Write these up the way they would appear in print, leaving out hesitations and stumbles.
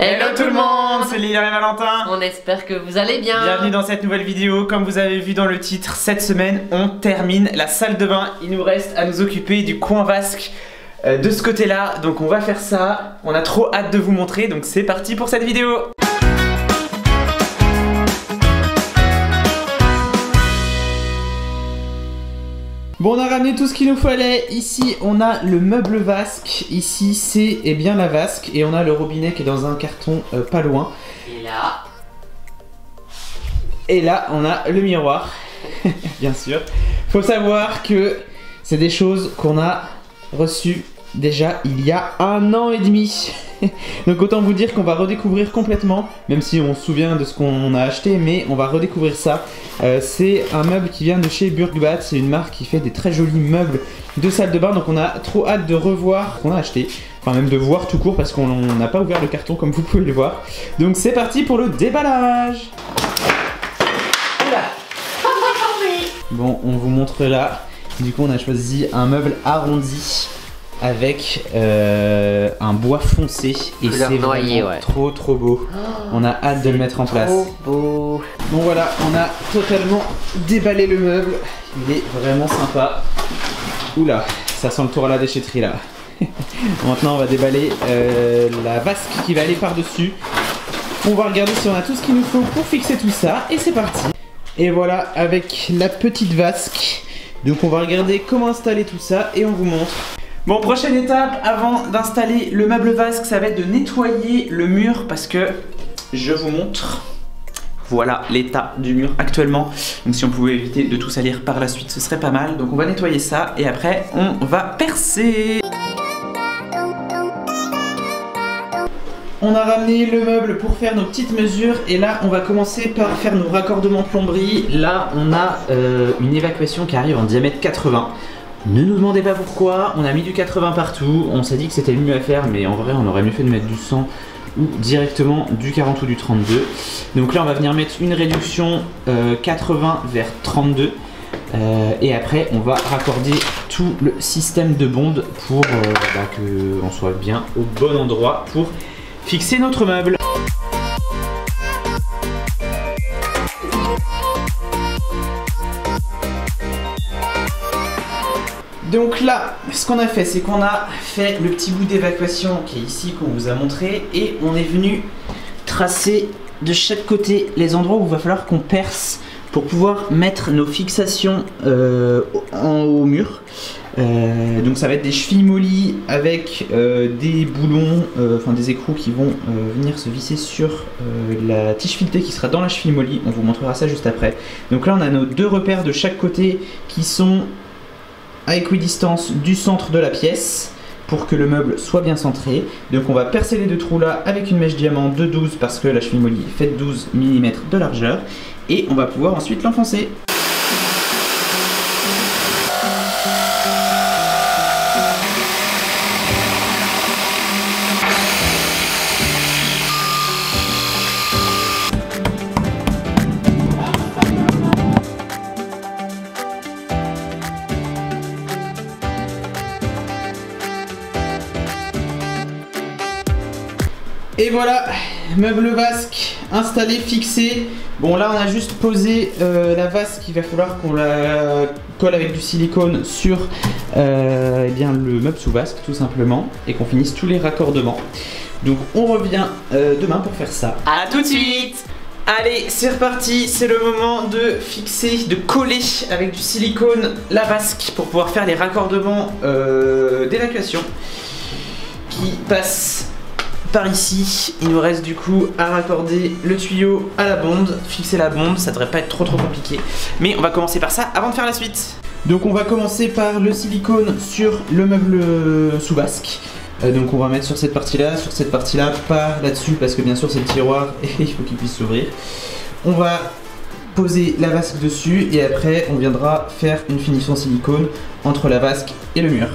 Hello tout le monde, c'est Lilian et Valentin. On espère que vous allez bien. Bienvenue dans cette nouvelle vidéo. Comme vous avez vu dans le titre, cette semaine on termine la salle de bain. Il nous reste à nous occuper du coin vasque de ce côté là. Donc on va faire ça. On a trop hâte de vous montrer. Donc c'est parti pour cette vidéo. Bon, on a ramené tout ce qu'il nous fallait. Ici on a le meuble vasque. Ici c'est bien la vasque. Et on a le robinet qui est dans un carton pas loin. Et là on a le miroir. Bien sûr. Faut savoir que c'est des choses qu'on a reçues déjà il y a 1 an et demi. Donc autant vous dire qu'on va redécouvrir complètement, même si on se souvient de ce qu'on a acheté, mais on va redécouvrir ça. C'est un meuble qui vient de chez Burgbad, c'est une marque qui fait des très jolis meubles de salle de bain, donc on a trop hâte de revoir ce qu'on a acheté, enfin même de voir tout court parce qu'on n'a pas ouvert le carton comme vous pouvez le voir. Donc c'est parti pour le déballage. Bon, on vous montre là, du coup on a choisi un meuble arrondi avec un bois foncé et c'est vraiment trop beau. On a hâte de le mettre en place. Beau. Bon voilà, on a totalement déballé le meuble. Il est vraiment sympa. Oula, ça sent le tour à la déchetterie là. Maintenant on va déballer la vasque qui va aller par dessus. On va regarder si on a tout ce qu'il nous faut pour fixer tout ça et c'est parti. Et voilà avec la petite vasque. Donc on va regarder comment installer tout ça et on vous montre. Bon, prochaine étape avant d'installer le meuble vasque, ça va être de nettoyer le mur parce que je vous montre. Voilà l'état du mur actuellement. Donc si on pouvait éviter de tout salir par la suite, ce serait pas mal. Donc on va nettoyer ça et après on va percer. On a ramené le meuble pour faire nos petites mesures et là on va commencer par faire nos raccordements plomberie. Là on a une évacuation qui arrive en diamètre 80. Ne nous demandez pas pourquoi, on a mis du 80 partout, on s'est dit que c'était le mieux à faire, mais en vrai on aurait mieux fait de mettre du 100 ou directement du 40 ou du 32. Donc là on va venir mettre une réduction 80 vers 32 et après on va raccorder tout le système de bonde pour qu'on soit bien au bon endroit pour fixer notre meuble. Donc là, ce qu'on a fait, c'est qu'on a fait le petit bout d'évacuation qui est ici, qu'on vous a montré, et on est venu tracer de chaque côté les endroits où il va falloir qu'on perce pour pouvoir mettre nos fixations au mur. Donc ça va être des chevilles mollies avec des boulons, enfin des écrous qui vont venir se visser sur la tige filetée qui sera dans la cheville mollie. On vous montrera ça juste après. Donc là on a nos 2 repères de chaque côté qui sont à équidistance du centre de la pièce pour que le meuble soit bien centré. Donc on va percer les 2 trous là avec une mèche diamant de 12 parce que la cheville mollie fait 12 mm de largeur et on va pouvoir ensuite l'enfoncer. Et voilà, meuble vasque installé, fixé. Bon là on a juste posé la vasque, il va falloir qu'on la colle avec du silicone sur eh bien, le meuble sous vasque tout simplement. Et qu'on finisse tous les raccordements. Donc on revient demain pour faire ça. À tout de suite. Allez, c'est reparti, c'est le moment de fixer, de coller avec du silicone la vasque pour pouvoir faire les raccordements d'évacuation qui passent par ici. Il nous reste du coup à raccorder le tuyau à la bonde, fixer la bonde, ça devrait pas être trop compliqué. Mais on va commencer par ça avant de faire la suite. Donc on va commencer par le silicone sur le meuble sous vasque. Donc on va mettre sur cette partie-là, pas là-dessus parce que bien sûr c'est le tiroir et il faut qu'il puisse s'ouvrir. On va poser la vasque dessus et après on viendra faire une finition silicone entre la vasque et le mur.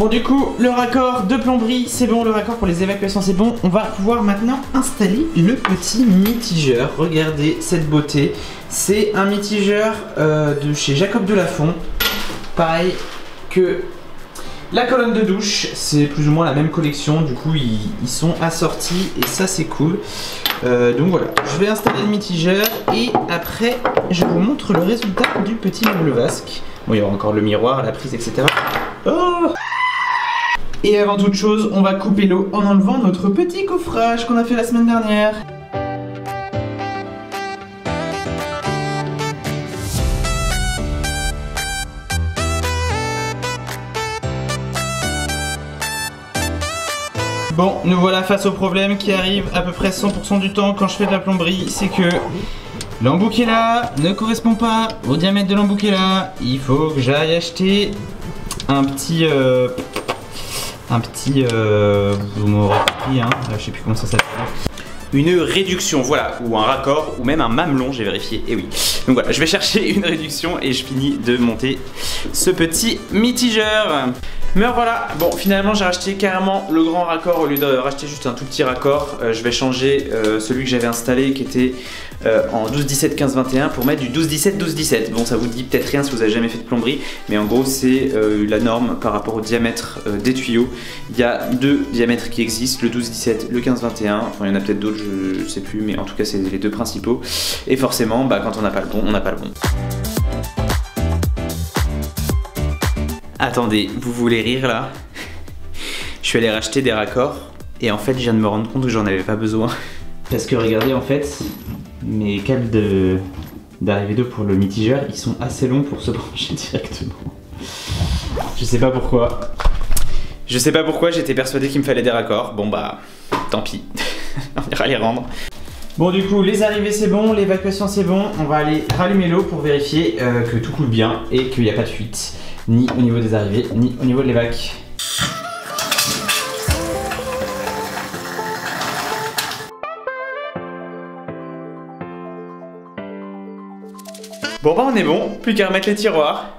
Bon du coup, le raccord de plomberie c'est bon, le raccord pour les évacuations c'est bon. On va pouvoir maintenant installer le petit mitigeur. Regardez cette beauté. C'est un mitigeur de chez Jacob Delafont. Pareil que la colonne de douche, c'est plus ou moins la même collection. Du coup ils sont assortis et ça c'est cool. Donc voilà, je vais installer le mitigeur et après je vous montre le résultat du petit meuble vasque. Bon, il y aura encore le miroir, la prise, etc. Oh! Et avant toute chose, on va couper l'eau en enlevant notre petit coffrage qu'on a fait la semaine dernière. Bon, nous voilà face au problème qui arrive à peu près 100% du temps quand je fais de la plomberie, c'est que l'embout qui est là ne correspond pas au diamètre de l'embout qui est là. Il faut que j'aille acheter un petit... vous m'aurez compris, hein, je sais plus comment ça s'appelle. Une réduction, voilà, ou un raccord, ou même un mamelon, j'ai vérifié, et oui. Donc voilà, je vais chercher une réduction et je finis de monter ce petit mitigeur. Mais voilà, bon finalement j'ai racheté carrément le grand raccord au lieu de racheter juste un tout petit raccord. Je vais changer celui que j'avais installé qui était en 12-17-15-21 pour mettre du 12-17-12-17. Bon, ça vous dit peut-être rien si vous avez jamais fait de plomberie, mais en gros c'est la norme par rapport au diamètre des tuyaux. Il y a deux diamètres qui existent, le 12-17, le 15-21, enfin il y en a peut-être d'autres, je sais plus, mais en tout cas c'est les deux principaux. Et forcément, bah, quand on n'a pas le bon, on n'a pas le bon. Attendez, vous voulez rire là? Je suis allé racheter des raccords et en fait je viens de me rendre compte que j'en avais pas besoin. Parce que regardez, en fait, mes câbles d'arrivée d'eau pour le mitigeur, ils sont assez longs pour se brancher directement. Je sais pas pourquoi. Je sais pas pourquoi, j'étais persuadé qu'il me fallait des raccords. Bon bah, tant pis, on ira les rendre. Bon du coup, les arrivées c'est bon, l'évacuation c'est bon. On va aller rallumer l'eau pour vérifier que tout coule bien et qu'il n'y a pas de fuite. Ni au niveau des arrivées, ni au niveau de l'évac. Bon bah on est bon, plus qu'à remettre les tiroirs.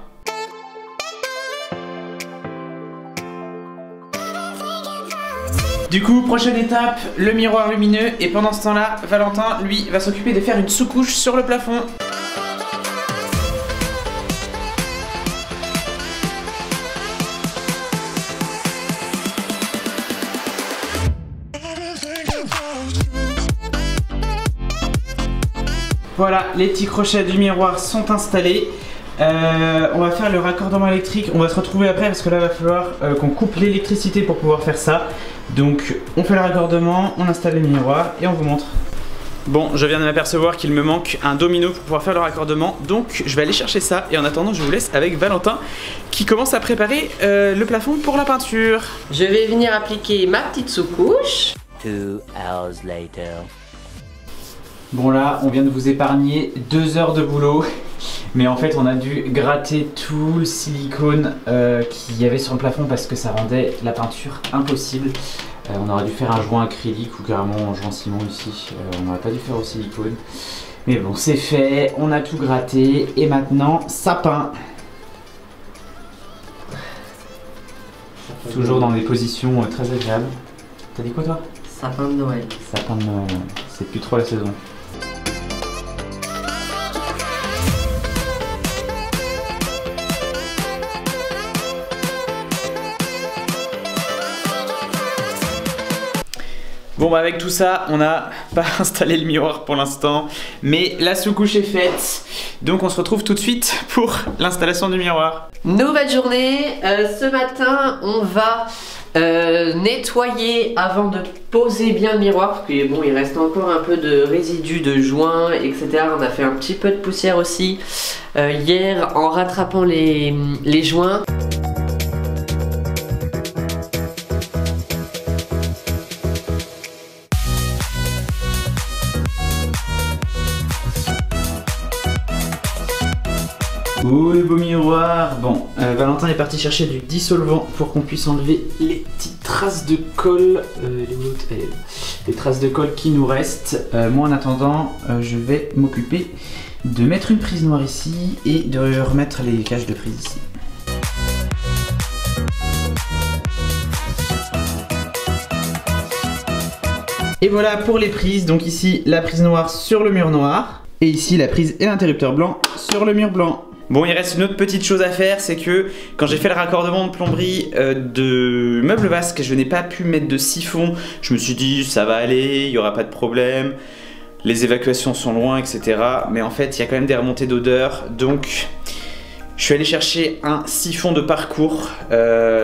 Du coup, prochaine étape, le miroir lumineux. Et pendant ce temps-là, Valentin, lui, va s'occuper de faire une sous-couche sur le plafond. Voilà, les petits crochets du miroir sont installés. On va faire le raccordement électrique. On va se retrouver après parce que là il va falloir qu'on coupe l'électricité pour pouvoir faire ça. Donc on fait le raccordement, on installe les miroirs et on vous montre. Bon, je viens de m'apercevoir qu'il me manque un domino pour pouvoir faire le raccordement. Donc je vais aller chercher ça et en attendant je vous laisse avec Valentin qui commence à préparer le plafond pour la peinture. Je vais venir appliquer ma petite sous-couche. 2 hours later. Bon là, on vient de vous épargner 2 heures de boulot. Mais en fait, on a dû gratter tout le silicone qu'il y avait sur le plafond parce que ça rendait la peinture impossible. On aurait dû faire un joint acrylique ou carrément un joint ciment ici. On n'aurait pas dû faire au silicone. Mais bon, c'est fait, on a tout gratté et maintenant, ça peint. Toujours dans des positions très agréables. T'as dit quoi toi? Sapin de Noël. Sapin de Noël, c'est plus trop la saison. Bon bah avec tout ça, on n'a pas installé le miroir pour l'instant, mais la sous-couche est faite, donc on se retrouve tout de suite pour l'installation du miroir. Nouvelle journée, ce matin on va nettoyer avant de poser bien le miroir, parce que bon il reste encore un peu de résidus de joints, etc. On a fait un petit peu de poussière aussi hier en rattrapant les joints. Oh le beau miroir. Bon, Valentin est parti chercher du dissolvant pour qu'on puisse enlever les petites traces de colle, les traces de colle qui nous restent. Moi en attendant, je vais m'occuper de mettre une prise noire ici et de remettre les caches de prise ici. Et voilà pour les prises. Donc ici la prise noire sur le mur noir. Et ici la prise et l'interrupteur blanc sur le mur blanc. Bon, il reste une autre petite chose à faire, c'est que quand j'ai fait le raccordement de plomberie de meubles vasques, je n'ai pas pu mettre de siphon. Je me suis dit ça va aller, il n'y aura pas de problème. Les évacuations sont loin, etc. Mais en fait, il y a quand même des remontées d'odeur. Donc, je suis allé chercher un siphon de parcours.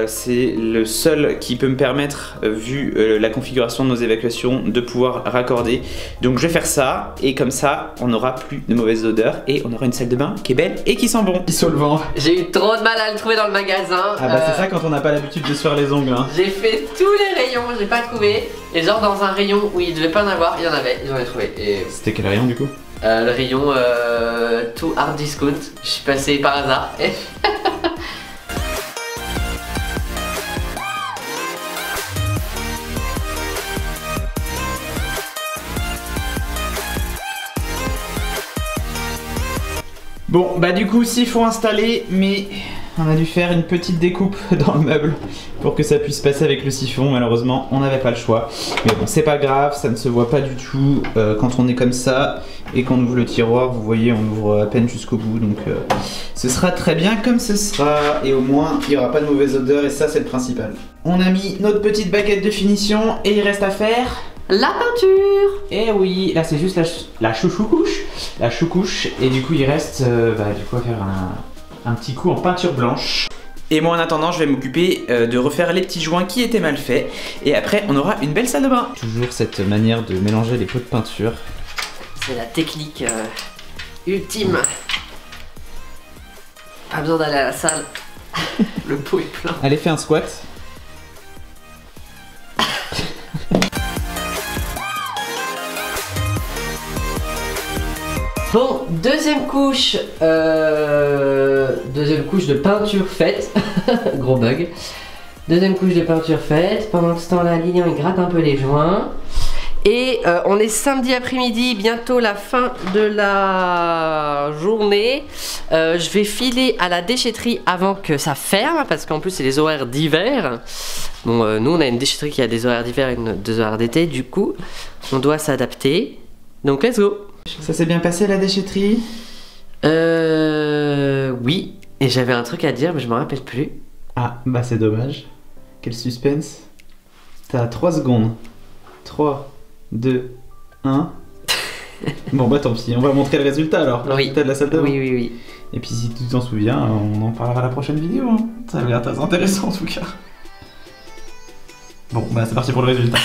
C'est le seul qui peut me permettre, vu la configuration de nos évacuations, de pouvoir raccorder. Donc, je vais faire ça. Et comme ça, on n'aura plus de mauvaises odeurs. Et on aura une salle de bain qui est belle et qui sent bon. Dissolvant. J'ai eu trop de mal à le trouver dans le magasin. Ah bah c'est ça quand on n'a pas l'habitude de se faire les ongles. Hein. J'ai fait tous les rayons, j'ai pas trouvé. Et genre dans un rayon où il devait pas en avoir, il y en avait, j'en ai trouvé. C'était quel rayon du coup? Le rayon tout hard discount. Je suis passé par hasard. Bon bah du coup siphon installé, mais on a dû faire une petite découpe dans le meuble pour que ça puisse passer avec le siphon. Malheureusement on n'avait pas le choix, mais bon c'est pas grave, ça ne se voit pas du tout quand on est comme ça. Et quand on ouvre le tiroir, vous voyez, on ouvre à peine jusqu'au bout, donc ce sera très bien comme ce sera. Et au moins il n'y aura pas de mauvaise odeur, et ça c'est le principal. On a mis notre petite baguette de finition et il reste à faire la peinture. Et oui, là c'est juste la chouchoucouche. La choucouche. Et du coup il reste du coup à faire un petit coup en peinture blanche. Et moi en attendant je vais m'occuper de refaire les petits joints qui étaient mal faits. Et après on aura une belle salle de bain. Toujours cette manière de mélanger les pots de peinture. C'est la technique ultime. Pas besoin d'aller à la salle. Le pot est plein. Allez, fais un squat. Bon, deuxième couche de peinture faite. Gros bug. Deuxième couche de peinture faite. Pendant ce temps-là, Lilian il gratte un peu les joints. Et on est samedi après-midi, bientôt la fin de la journée. Je vais filer à la déchetterie avant que ça ferme, parce qu'en plus c'est les horaires d'hiver. Bon, nous on a une déchetterie qui a des horaires d'hiver et des horaires d'été, du coup on doit s'adapter. Donc let's go. Ça s'est bien passé la déchetterie? Oui, et j'avais un truc à dire mais je me rappelle plus. Ah bah c'est dommage. Quel suspense. T'as 3 secondes. 3, 2, 1. Bon bah tant pis, on va montrer le résultat alors. Le résultat de la salle de bain. Oui, oui, oui. Et puis si tu t'en souviens, on en parlera à la prochaine vidéo. Hein. Ça a l'air très intéressant en tout cas. Bon bah c'est parti pour le résultat.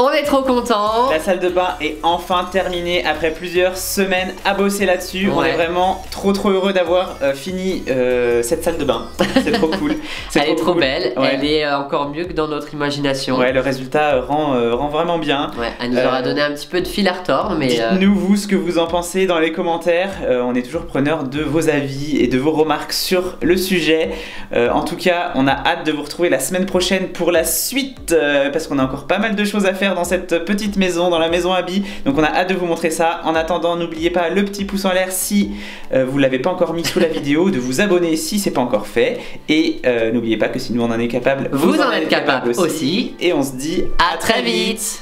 On est trop contents. La salle de bain est enfin terminée après plusieurs semaines à bosser là-dessus. Ouais. On est vraiment trop heureux d'avoir fini cette salle de bain. C'est trop cool. Elle est trop belle. Ouais. Elle est encore mieux que dans notre imagination. Ouais, le résultat rend vraiment bien. Ouais, elle nous aura donné un petit peu de fil à retordre, mais dites-nous vous ce que vous en pensez dans les commentaires. On est toujours preneur de vos avis et de vos remarques sur le sujet. En tout cas, on a hâte de vous retrouver la semaine prochaine pour la suite parce qu'on a encore pas mal de choses à faire dans cette petite maison, dans la maison Abby. Donc on a hâte de vous montrer ça. En attendant, n'oubliez pas le petit pouce en l'air si vous l'avez pas encore mis sous la vidéo, de vous abonner si c'est pas encore fait. Et n'oubliez pas que si nous on en est capable, vous en êtes capable aussi. Et on se dit à très vite.